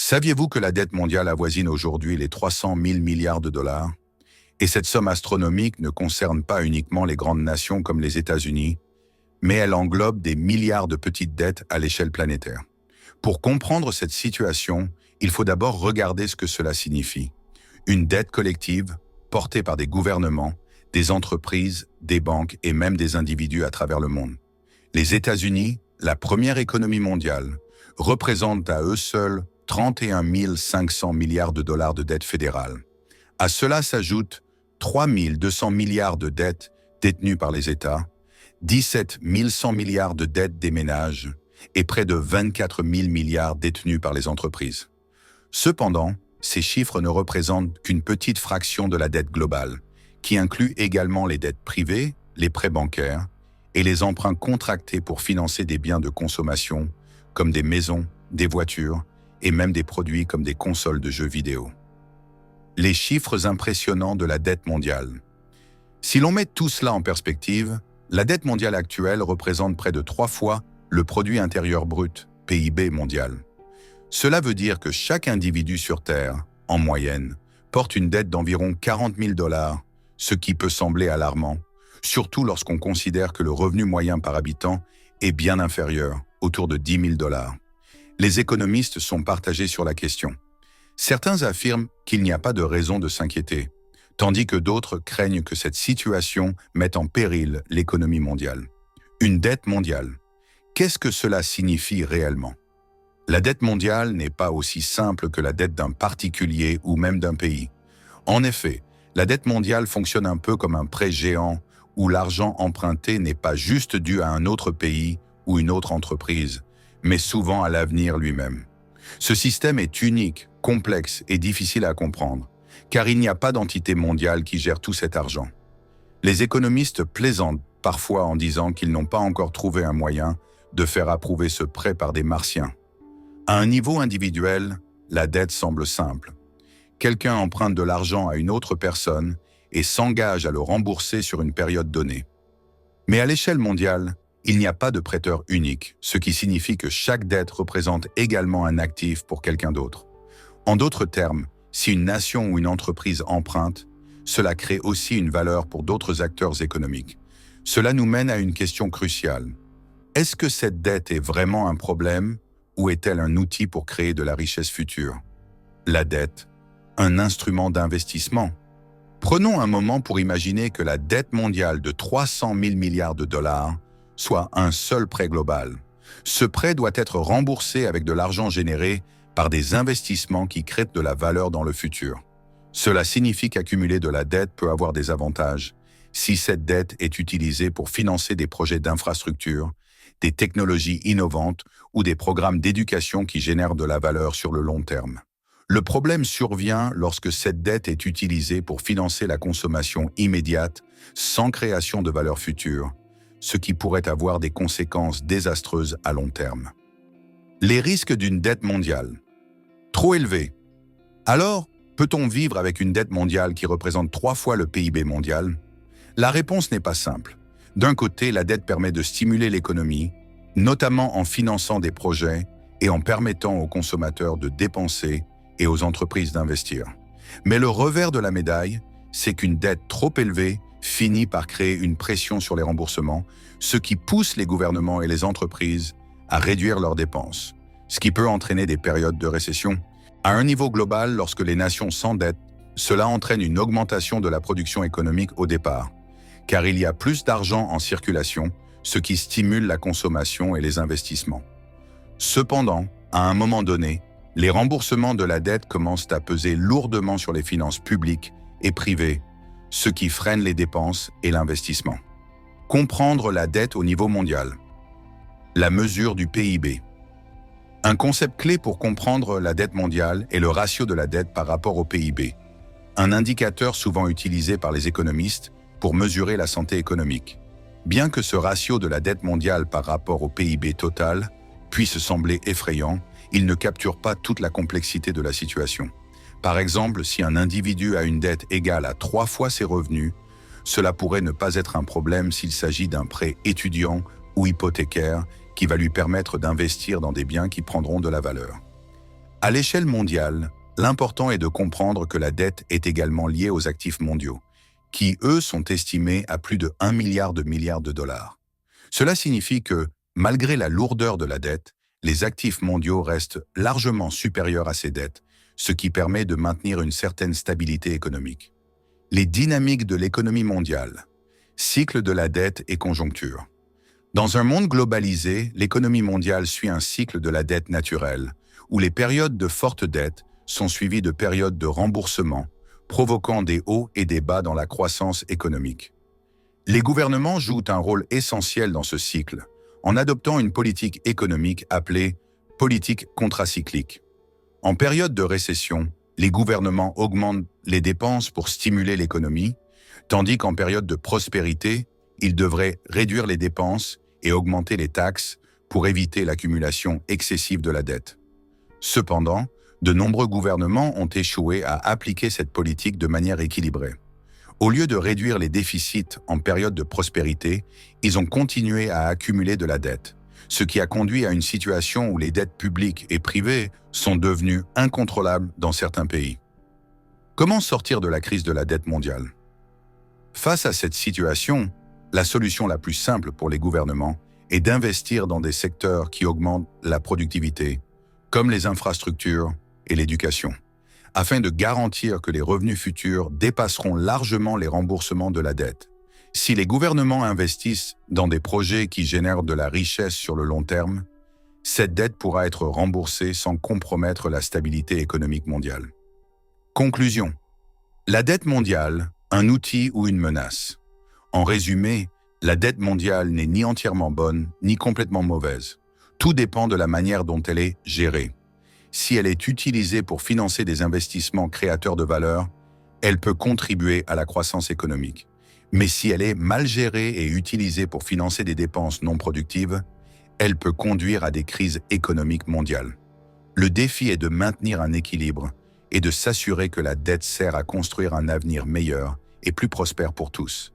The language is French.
Saviez-vous que la dette mondiale avoisine aujourd'hui les 300 000 milliards de dollars? Et cette somme astronomique ne concerne pas uniquement les grandes nations comme les États-Unis, mais elle englobe des milliards de petites dettes à l'échelle planétaire. Pour comprendre cette situation, il faut d'abord regarder ce que cela signifie. Une dette collective portée par des gouvernements, des entreprises, des banques et même des individus à travers le monde. Les États-Unis, la première économie mondiale, représentent à eux seuls 31 500 milliards de dollars de dette fédérale. À cela s'ajoutent 3 200 milliards de dettes détenues par les États, 17 100 milliards de dettes des ménages et près de 24 000 milliards détenus par les entreprises. Cependant, ces chiffres ne représentent qu'une petite fraction de la dette globale, qui inclut également les dettes privées, les prêts bancaires et les emprunts contractés pour financer des biens de consommation, comme des maisons, des voitures et même des produits comme des consoles de jeux vidéo. Les chiffres impressionnants de la dette mondiale. Si l'on met tout cela en perspective, la dette mondiale actuelle représente près de 3 fois le produit intérieur brut, PIB mondial. Cela veut dire que chaque individu sur Terre, en moyenne, porte une dette d'environ 40 000 dollars, ce qui peut sembler alarmant, surtout lorsqu'on considère que le revenu moyen par habitant est bien inférieur, autour de 10 000 dollars. Les économistes sont partagés sur la question. Certains affirment qu'il n'y a pas de raison de s'inquiéter, tandis que d'autres craignent que cette situation mette en péril l'économie mondiale. Une dette mondiale. Qu'est-ce que cela signifie réellement? La dette mondiale n'est pas aussi simple que la dette d'un particulier ou même d'un pays. En effet, la dette mondiale fonctionne un peu comme un prêt géant où l'argent emprunté n'est pas juste dû à un autre pays ou une autre entreprise, mais souvent à l'avenir lui-même. Ce système est unique, complexe et difficile à comprendre, car il n'y a pas d'entité mondiale qui gère tout cet argent. Les économistes plaisantent parfois en disant qu'ils n'ont pas encore trouvé un moyen de faire approuver ce prêt par des martiens. À un niveau individuel, la dette semble simple. Quelqu'un emprunte de l'argent à une autre personne et s'engage à le rembourser sur une période donnée. Mais à l'échelle mondiale, il n'y a pas de prêteur unique, ce qui signifie que chaque dette représente également un actif pour quelqu'un d'autre. En d'autres termes, si une nation ou une entreprise emprunte, cela crée aussi une valeur pour d'autres acteurs économiques. Cela nous mène à une question cruciale. Est-ce que cette dette est vraiment un problème ou est-elle un outil pour créer de la richesse future? La dette, un instrument d'investissement. Prenons un moment pour imaginer que la dette mondiale de 300 000 milliards de dollars soit un seul prêt global. Ce prêt doit être remboursé avec de l'argent généré par des investissements qui créent de la valeur dans le futur. Cela signifie qu'accumuler de la dette peut avoir des avantages si cette dette est utilisée pour financer des projets d'infrastructure, des technologies innovantes ou des programmes d'éducation qui génèrent de la valeur sur le long terme. Le problème survient lorsque cette dette est utilisée pour financer la consommation immédiate sans création de valeur future, ce qui pourrait avoir des conséquences désastreuses à long terme. Les risques d'une dette mondiale. Trop élevés. Alors, peut-on vivre avec une dette mondiale qui représente 3 fois le PIB mondial? La réponse n'est pas simple. D'un côté, la dette permet de stimuler l'économie, notamment en finançant des projets et en permettant aux consommateurs de dépenser et aux entreprises d'investir. Mais le revers de la médaille, c'est qu'une dette trop élevée finit par créer une pression sur les remboursements, ce qui pousse les gouvernements et les entreprises à réduire leurs dépenses, ce qui peut entraîner des périodes de récession. À un niveau global, lorsque les nations s'endettent, cela entraîne une augmentation de la production économique au départ, car il y a plus d'argent en circulation, ce qui stimule la consommation et les investissements. Cependant, à un moment donné, les remboursements de la dette commencent à peser lourdement sur les finances publiques et privées, ce qui freine les dépenses et l'investissement. Comprendre la dette au niveau mondial. La mesure du PIB. Un concept clé pour comprendre la dette mondiale est le ratio de la dette par rapport au PIB, un indicateur souvent utilisé par les économistes pour mesurer la santé économique. Bien que ce ratio de la dette mondiale par rapport au PIB total puisse sembler effrayant, il ne capture pas toute la complexité de la situation. Par exemple, si un individu a une dette égale à 3 fois ses revenus, cela pourrait ne pas être un problème s'il s'agit d'un prêt étudiant ou hypothécaire qui va lui permettre d'investir dans des biens qui prendront de la valeur. À l'échelle mondiale, l'important est de comprendre que la dette est également liée aux actifs mondiaux, qui, eux, sont estimés à plus de 1 milliard de milliards de dollars. Cela signifie que, malgré la lourdeur de la dette, les actifs mondiaux restent largement supérieurs à ces dettes, ce qui permet de maintenir une certaine stabilité économique. Les dynamiques de l'économie mondiale, cycle de la dette et conjoncture. Dans un monde globalisé, l'économie mondiale suit un cycle de la dette naturelle, où les périodes de forte dette sont suivies de périodes de remboursement, provoquant des hauts et des bas dans la croissance économique. Les gouvernements jouent un rôle essentiel dans ce cycle, en adoptant une politique économique appelée politique contracyclique. En période de récession, les gouvernements augmentent les dépenses pour stimuler l'économie, tandis qu'en période de prospérité, ils devraient réduire les dépenses et augmenter les taxes pour éviter l'accumulation excessive de la dette. Cependant, de nombreux gouvernements ont échoué à appliquer cette politique de manière équilibrée. Au lieu de réduire les déficits en période de prospérité, ils ont continué à accumuler de la dette, ce qui a conduit à une situation où les dettes publiques et privées sont devenues incontrôlables dans certains pays. Comment sortir de la crise de la dette mondiale? Face à cette situation, la solution la plus simple pour les gouvernements est d'investir dans des secteurs qui augmentent la productivité, comme les infrastructures et l'éducation, afin de garantir que les revenus futurs dépasseront largement les remboursements de la dette. Si les gouvernements investissent dans des projets qui génèrent de la richesse sur le long terme, cette dette pourra être remboursée sans compromettre la stabilité économique mondiale. Conclusion. La dette mondiale, un outil ou une menace. En résumé, la dette mondiale n'est ni entièrement bonne, ni complètement mauvaise. Tout dépend de la manière dont elle est gérée. Si elle est utilisée pour financer des investissements créateurs de valeur, elle peut contribuer à la croissance économique. Mais si elle est mal gérée et utilisée pour financer des dépenses non productives, elle peut conduire à des crises économiques mondiales. Le défi est de maintenir un équilibre et de s'assurer que la dette sert à construire un avenir meilleur et plus prospère pour tous.